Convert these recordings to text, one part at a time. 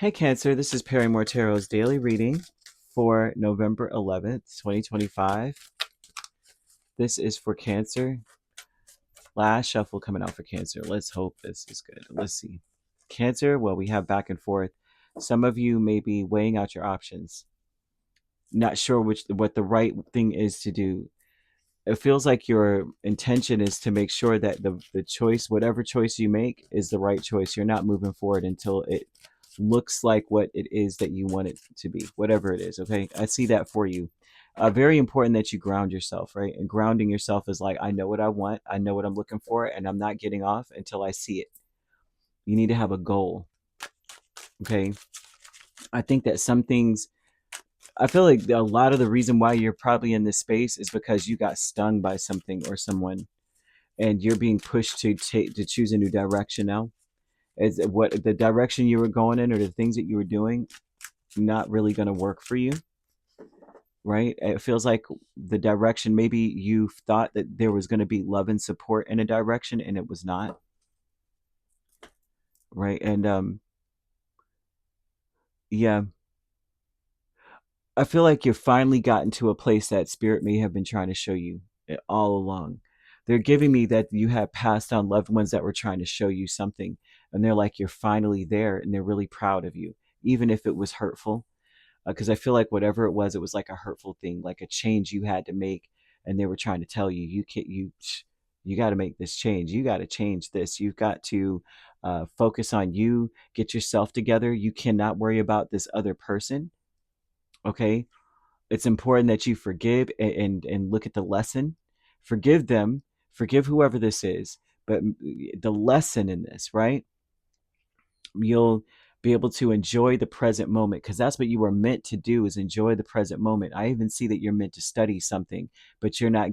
Hey Cancer, this is Perrymore Tarot's daily reading for November 11th, 2025. This is for Cancer. Last shuffle coming out for Cancer. Let's hope this is good. Let's see. Cancer, well, we have back and forth. Some of you may be weighing out your options, not sure what the right thing is to do. It feels like your intention is to make sure that the choice, whatever choice you make, is the right choice. You're not moving forward until it looks like what it is that you want it to be, whatever it is. Okay, I see that for you. Very important that you ground yourself, right? And grounding yourself is like, I know what I want, I know what I'm looking for, and I'm not getting off until I see it. You need to have a goal. Okay, I think that some things, I feel like a lot of the reason why you're probably in this space is because you got stung by something or someone, and you're being pushed to choose a new direction now. Is what the direction you were going in or the things that you were doing not really going to work for you, right? It feels like the direction, maybe you thought that there was going to be love and support in a direction and it was not, right? And yeah, I feel like you've finally gotten to a place that spirit may have been trying to show you all along. They're giving me that you have passed on loved ones that were trying to show you something, and they're like, you're finally there, and they're really proud of you, even if it was hurtful. Because I feel like whatever it was like a hurtful thing, like a change you had to make, and they were trying to tell you, you got to make this change. You got to change this. You've got to focus on you. Get yourself together. You cannot worry about this other person. Okay, it's important that you forgive and look at the lesson. Forgive them. Forgive whoever this is. But the lesson in this, right? You'll be able to enjoy the present moment, because that's what you were meant to do, is enjoy the present moment. I even see that you're meant to study something, but you're not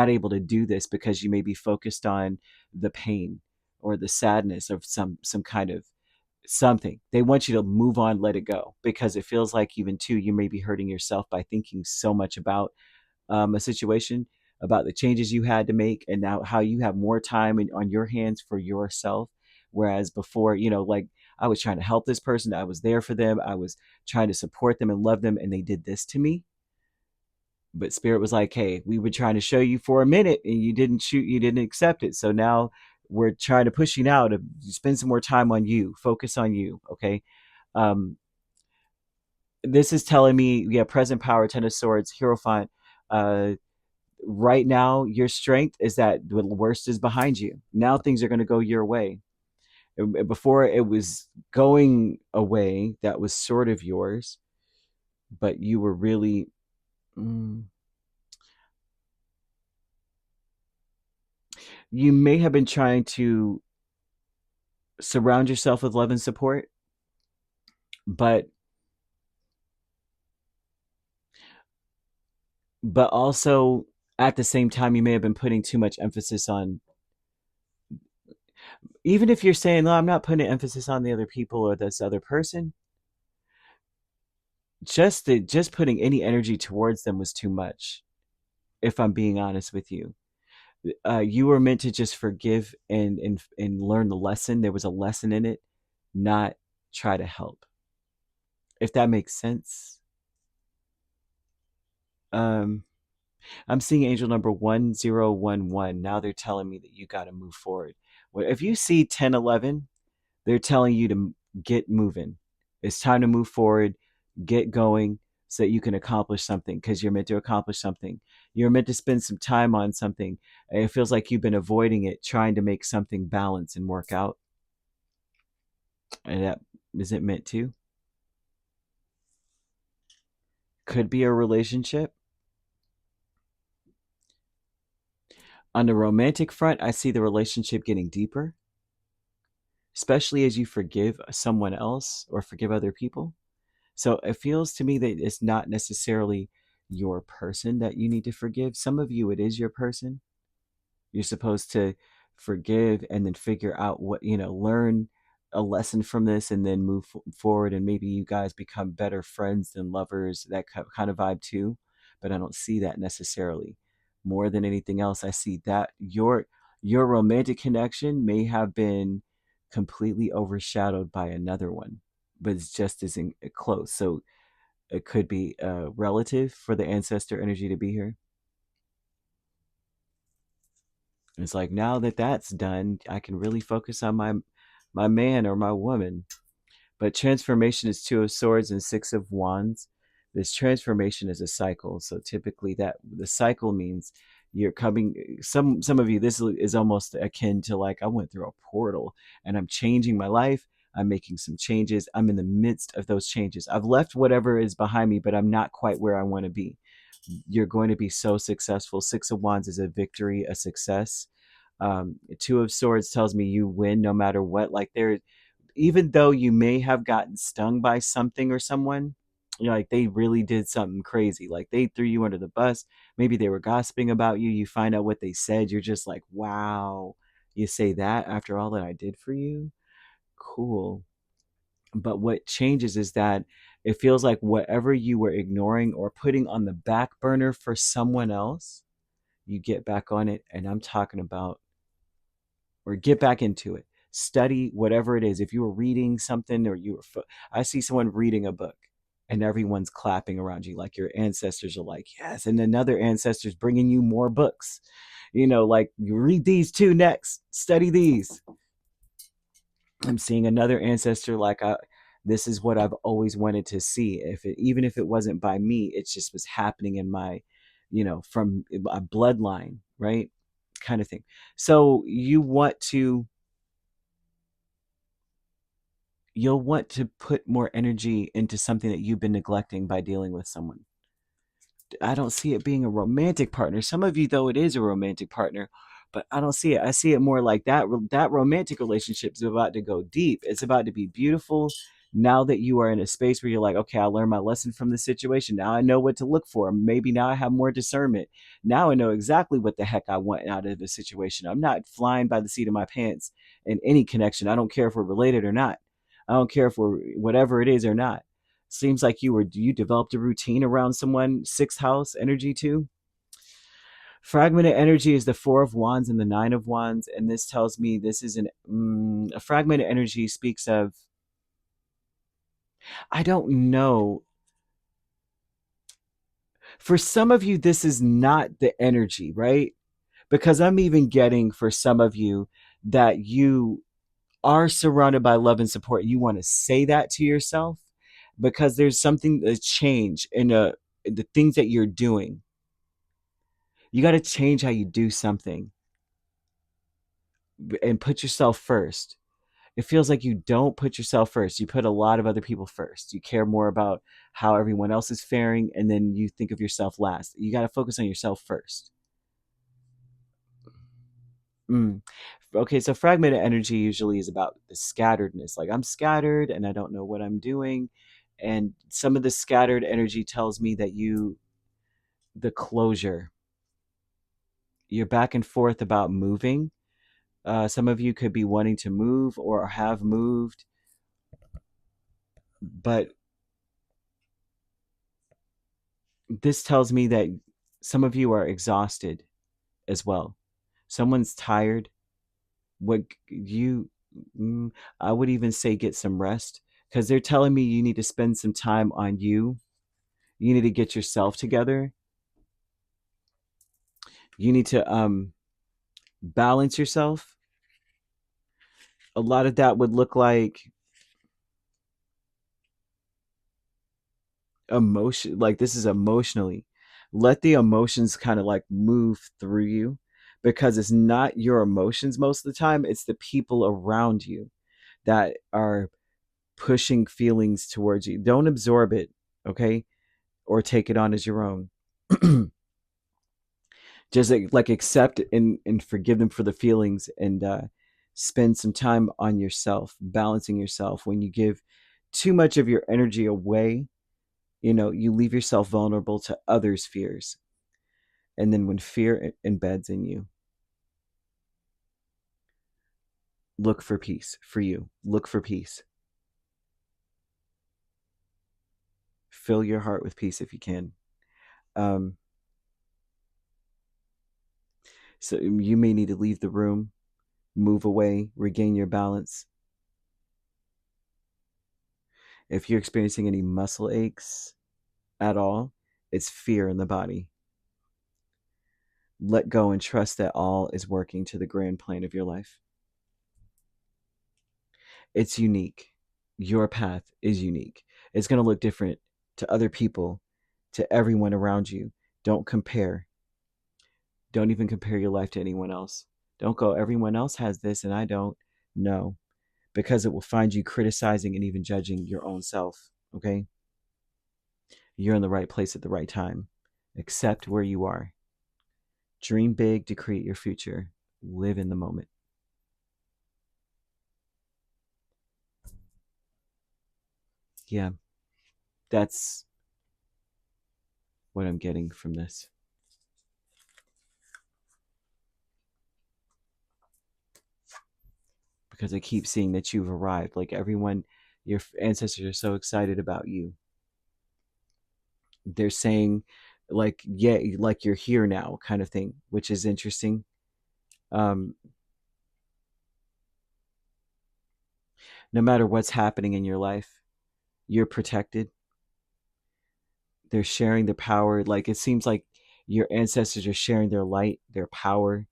able to do this because you may be focused on the pain or the sadness of some kind of something. They want you to move on, let it go, because it feels like even too you may be hurting yourself by thinking so much about a situation, about the changes you had to make, and now how you have more time on your hands for yourself. Whereas before, like, I was trying to help this person, I was there for them, I was trying to support them and love them, and they did this to me. But spirit was like, hey, we were trying to show you for a minute and you didn't accept it. So now we're trying to push you now to spend some more time on you, focus on you. Okay. Um, this is telling me, yeah, present power, Ten of Swords, Hierophant. Right now your strength is that the worst is behind you. Now things are going to go your way. Before it was going away, that was sort of yours, but you were really you may have been trying to surround yourself with love and support, but also at the same time you may have been putting too much emphasis on, even if you're saying, no, I'm not putting emphasis on the other people or this other person, just putting any energy towards them was too much, if I'm being honest with you. You were meant to just forgive and learn the lesson. There was a lesson in it, not try to help, if that makes sense. um I'm seeing angel number 1011. Now they're telling me that you got to move forward. Well, if you see 1011, they're telling you to get moving. It's time to move forward, get going, so that you can accomplish something, because you're meant to accomplish something. You're meant to spend some time on something. And it feels like you've been avoiding it, trying to make something balance and work out. And that isn't meant to. Could be a relationship. On the romantic front, I see the relationship getting deeper, especially as you forgive someone else or forgive other people. So it feels to me that it's not necessarily your person that you need to forgive. Some of you, it is your person. You're supposed to forgive and then figure out what, learn a lesson from this and then move forward. And maybe you guys become better friends than lovers, that kind of vibe too. But I don't see that necessarily. More than anything else, I see that your romantic connection may have been completely overshadowed by another one. but it's just as close. So it could be a relative for the ancestor energy to be here. It's like now that that's done, I can really focus on my man or my woman. But transformation is Two of Swords and Six of Wands. This transformation is a cycle. So typically that the cycle means you're coming, some of you, this is almost akin to like I went through a portal and I'm changing my life. I'm making some changes. I'm in the midst of those changes. I've left whatever is behind me, but I'm not quite where I want to be. You're going to be so successful. Six of Wands is a victory, a success. Two of Swords tells me you win no matter what. Like there, even though you may have gotten stung by something or someone, you know, like they really did something crazy, like they threw you under the bus, maybe they were gossiping about you, you find out what they said, you're just like, wow, you say that after all that I did for you? Cool. But what changes is that it feels like whatever you were ignoring or putting on the back burner for someone else, you get back on it. And I'm talking about, or get back into it. Study whatever it is. If you were reading something or you were, I see someone reading a book and everyone's clapping around you, like your ancestors are like, yes. And another ancestor's bringing you more books, you know, like you read these two next, study these. I'm seeing another ancestor like, this is what I've always wanted to see. If it, even if it wasn't by me, it just was happening in my, you know, from a bloodline, right? Kind of thing. So you'll want to put more energy into something that you've been neglecting by dealing with someone. I don't see it being a romantic partner. Some of you, though, it is a romantic partner, but I don't see it. I see it more like that romantic relationship is about to go deep. It's about to be beautiful. Now that you are in a space where you're like, okay, I learned my lesson from the situation. Now I know what to look for. Maybe now I have more discernment. Now I know exactly what the heck I want out of the situation. I'm not flying by the seat of my pants in any connection. I don't care if we're related or not. I don't care if we're whatever it is or not. Seems like you developed a routine around someone. Sixth house energy too. Fragmented energy is the Four of Wands and the Nine of Wands, and this tells me this is a fragmented energy speaks of, I don't know. For some of you, this is not the energy, right? Because I'm even getting for some of you that you are surrounded by love and support. You want to say that to yourself because there's something a change in the things that you're doing. You got to change how you do something and put yourself first. It feels like you don't put yourself first. You put a lot of other people first. You care more about how everyone else is faring, and then you think of yourself last. You got to focus on yourself first. Mm. Okay, so fragmented energy usually is about the scatteredness. Like I'm scattered and I don't know what I'm doing. And some of the scattered energy tells me that the closure, you're back and forth about moving. Some of you could be wanting to move or have moved, but this tells me that some of you are exhausted as well. Someone's tired. What you, I would even say get some rest because they're telling me you need to spend some time on you. You need to get yourself together. You need to balance yourself. A lot of that would look like emotion, like this is emotionally. Let the emotions kind of like move through you because it's not your emotions most of the time, it's the people around you that are pushing feelings towards you. Don't absorb it, okay? Or take it on as your own. Just like accept and forgive them for the feelings and spend some time on yourself, balancing yourself. When you give too much of your energy away, you know, you leave yourself vulnerable to others' fears. And then when fear embeds in you, look for peace for you. Look for peace. Fill your heart with peace if you can. Um, so you may need to leave the room, move away, regain your balance. If you're experiencing any muscle aches at all, it's fear in the body. Let go and trust that all is working to the grand plan of your life. It's unique. Your path is unique. It's going to look different to other people, to everyone around you. Don't compare. Don't even compare your life to anyone else. Don't go, everyone else has this and I don't. No, because it will find you criticizing and even judging your own self. Okay? You're in the right place at the right time. Accept where you are. Dream big to create your future. Live in the moment. Yeah, that's what I'm getting from this. Because I keep seeing that you've arrived. Like everyone, your ancestors are so excited about you. They're saying, like, yeah, like you're here now, kind of thing, which is interesting. Um, no matter what's happening in your life, you're protected. They're sharing their power. Like it seems like your ancestors are sharing their light, their power,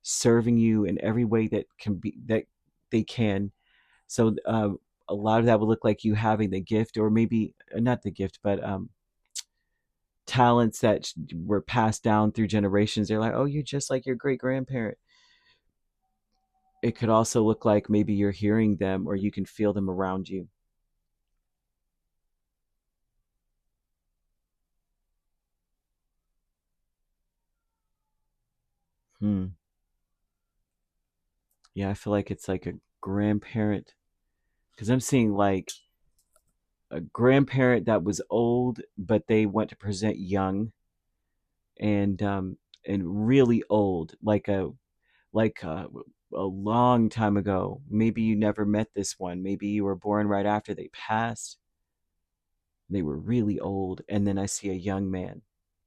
serving you in every way that they can. So a lot of that would look like you having the gift, or maybe not the gift, but talents that were passed down through generations. They're like, oh, you're just like your great grandparent. It could also look like maybe you're hearing them or you can feel them around you. Hmm. Yeah, I feel like it's like a grandparent, because I'm seeing like a grandparent that was old, but they went to present young, and really old, like a long time ago. Maybe you never met this one. Maybe you were born right after they passed. They were really old, and then I see a young man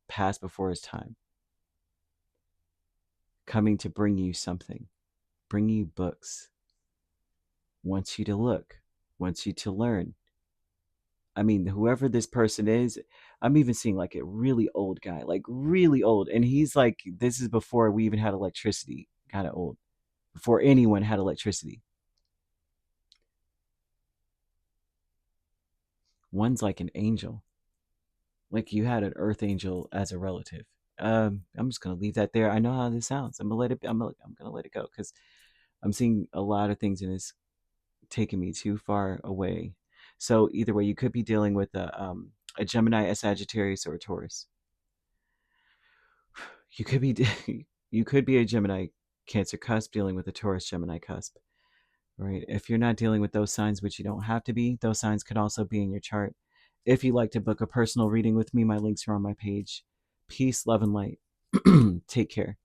pass before his time, coming to bring you something, bring you books, wants you to look, wants you to learn. I mean, whoever this person is, I'm even seeing like a really old guy, like really old. And he's like, this is before we even had electricity, kind of old, before anyone had electricity. One's like an angel, like you had an earth angel as a relative. I'm just gonna leave that there. I know how this sounds. I'm gonna let it go because I'm seeing a lot of things and it's taking me too far away. So either way, you could be dealing with a Gemini, a Sagittarius, or a Taurus. You could be you could be a Gemini Cancer cusp dealing with a Taurus Gemini cusp, right? If you're not dealing with those signs, which you don't have to be, those signs could also be in your chart. If you'd like to book a personal reading with me, my links are on my page. Peace, love, and light. Take care.